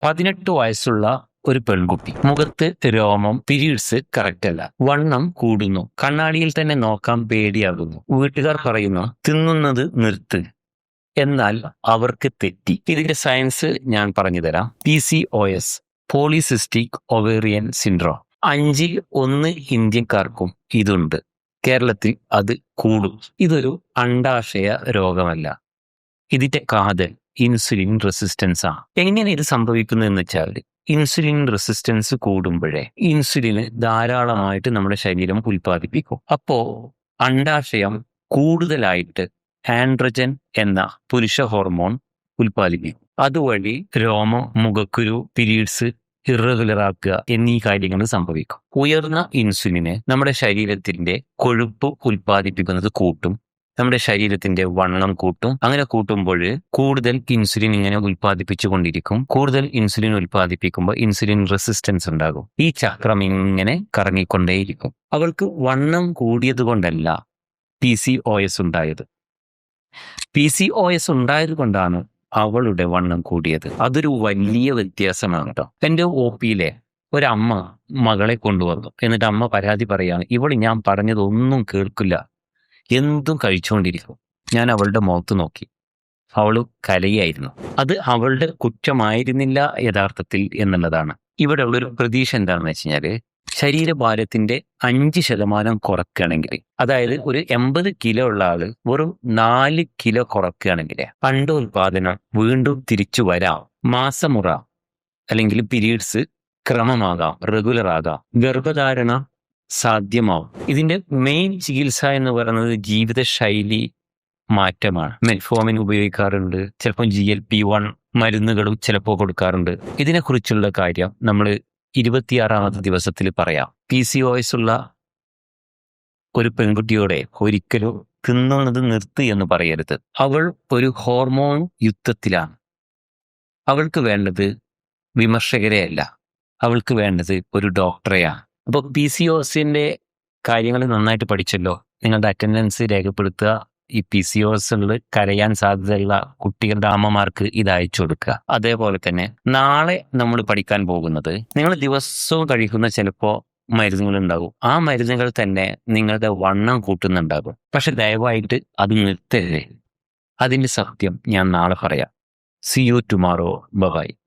18 വയസ്സുള്ള ഒരു പെൺകുട്ടി, മുഖത്ത് രോമം, പീരീഡ്സ് കറക്റ്റ് അല്ല, വണ്ണം കൂടുന്നു, കണ്ണാടിയിൽ തന്നെ നോക്കാൻ പേടിയാകുന്നു. വീട്ടുകാർ പറയുന്നു തിന്നുന്നത് നിർത്ത്. എന്നാൽ അവർക്ക് തെറ്റി. ഇതിന്റെ സയൻസ് ഞാൻ പറഞ്ഞു തരാം. PCOS, പോളിസിസ്റ്റിക് ഒവേറിയൻ സിൻഡ്രോം, 1 ഇന്ത്യക്കാർക്കും ഇതുണ്ട്. കേരളത്തിൽ അത് കൂടും. ഇതൊരു അണ്ഡാശയ രോഗമല്ല. ഇതിന്റെ കാതൽ ഇൻസുലിൻ റെസിസ്റ്റൻസ് ആണ്. എങ്ങനെ ഇത് സംഭവിക്കുന്നതെന്ന് വെച്ചാൽ, ഇൻസുലിൻ റെസിസ്റ്റൻസ് കൂടുമ്പോഴേ ഇൻസുലിന് ധാരാളമായിട്ട് നമ്മുടെ ശരീരം ഉൽപ്പാദിപ്പിക്കും. അപ്പോ അണ്ഡാശയം കൂടുതലായിട്ട് ആൻഡ്രജൻ എന്ന പുരുഷ ഹോർമോൺ ഉൽപ്പാദിപ്പിക്കും. അതുവഴി രോമം, മുഖക്കുരു, പീരീഡ്സ് ഇറഗുലർ ആക്കുക എന്നീ കാര്യങ്ങൾ സംഭവിക്കും. ഉയർന്ന ഇൻസുലിന് നമ്മുടെ ശരീരത്തിന്റെ കൊഴുപ്പ് ഉൽപ്പാദിപ്പിക്കുന്നത് കൂട്ടും, നമ്മുടെ ശരീരത്തിന്റെ വണ്ണം കൂട്ടും. അങ്ങനെ കൂട്ടുമ്പോൾ കൂടുതൽ ഇൻസുലിൻ ഇങ്ങനെ ഉൽപ്പാദിപ്പിച്ചുകൊണ്ടിരിക്കും. കൂടുതൽ ഇൻസുലിൻ ഉൽപ്പാദിപ്പിക്കുമ്പോൾ ഇൻസുലിൻ റെസിസ്റ്റൻസ് ഉണ്ടാകും. ഈ ചക്രം ഇങ്ങനെ കറങ്ങിക്കൊണ്ടേയിരിക്കും. അവൾക്ക് വണ്ണം കൂടിയത് കൊണ്ടല്ല PCOS ഉണ്ടായത്. PCOS ഉണ്ടായത് കൊണ്ടാണ് അവളുടെ വണ്ണം കൂടിയത്. അതൊരു വലിയ വ്യത്യാസമാണ് കേട്ടോ. എൻ്റെ OPയിലെ ഒരമ്മ മകളെ കൊണ്ടുവന്നു. എന്നിട്ട് അമ്മ പരാതി പറയാണ്, ഇവൾ ഞാൻ പറഞ്ഞതൊന്നും കേൾക്കില്ല, എന്തും കഴിച്ചുകൊണ്ടിരിക്കും. ഞാൻ അവളുടെ മുഖത്ത് നോക്കി. അവള് കരയായിരുന്നു. അത് അവളുടെ കുറ്റമായിരുന്നില്ല യഥാർത്ഥത്തിൽ എന്നുള്ളതാണ്. ഇവിടെ ഉള്ളൊരു പ്രതീക്ഷ എന്താണെന്ന് വെച്ച് കഴിഞ്ഞാൽ, ശരീരഭാരത്തിന്റെ 5% കുറക്കുകയാണെങ്കിൽ, അതായത് ഒരു 80 കിലോ ഉള്ള ആള് വെറും 4 കിലോ കുറക്കുകയാണെങ്കിൽ അണ്ടോൽപാദനം വീണ്ടും തിരിച്ചു വരാം. മാസമുറ അല്ലെങ്കിൽ പീരീഡ്സ് ക്രമമാകാം, റെഗുലർ ആകാം, ഗർഭധാരണ സാധ്യമാവും. ഇതിന്റെ മെയിൻ ചികിത്സ എന്ന് പറയുന്നത് ജീവിതശൈലി മാറ്റമാണ്. മെറ്റ്ഫോമിൻ ഉപയോഗിക്കാറുണ്ട്, ചിലപ്പോൾ GLP-1 മരുന്നുകളും ചിലപ്പോൾ കൊടുക്കാറുണ്ട്. ഇതിനെക്കുറിച്ചുള്ള കാര്യം നമ്മൾ 26ാമത്തെ ദിവസത്തിൽ പറയാം. PCOS ഉള്ള ഒരു പെൺകുട്ടിയോടെ ഒരിക്കലും തിന്നുന്നത് നിർത്ത് എന്ന് പറയരുത്. അവൾ ഒരു ഹോർമോൺ യുദ്ധത്തിലാണ്. അവൾക്ക് വേണ്ടത് വിമർശകരെയല്ല, അവൾക്ക് വേണ്ടത് ഒരു ഡോക്ടറെയാണ്. അപ്പോൾ PCOSന്റെ കാര്യങ്ങൾ നന്നായിട്ട് പഠിച്ചല്ലോ. നിങ്ങളുടെ അറ്റൻഡൻസ് രേഖപ്പെടുത്തുക. ഈ PCOS കരയാൻ സാധ്യതയുള്ള കുട്ടികളുടെ അമ്മമാർക്ക് ഇത് അയച്ചു കൊടുക്കുക. അതേപോലെ തന്നെ നാളെ നമ്മൾ പഠിക്കാൻ പോകുന്നത്, നിങ്ങൾ ദിവസവും കഴിക്കുന്ന ചിലപ്പോൾ മരുന്നുകളുണ്ടാകും. ആ മരുന്നുകൾ തന്നെ നിങ്ങളുടെ വണ്ണം കൂട്ടുന്നുണ്ടാകും. പക്ഷെ ദയവായിട്ട് അത് നിർത്തരുത്. അതിൻ്റെ സത്യം ഞാൻ നാളെ പറയാം. See you tomorrow. Bye bye.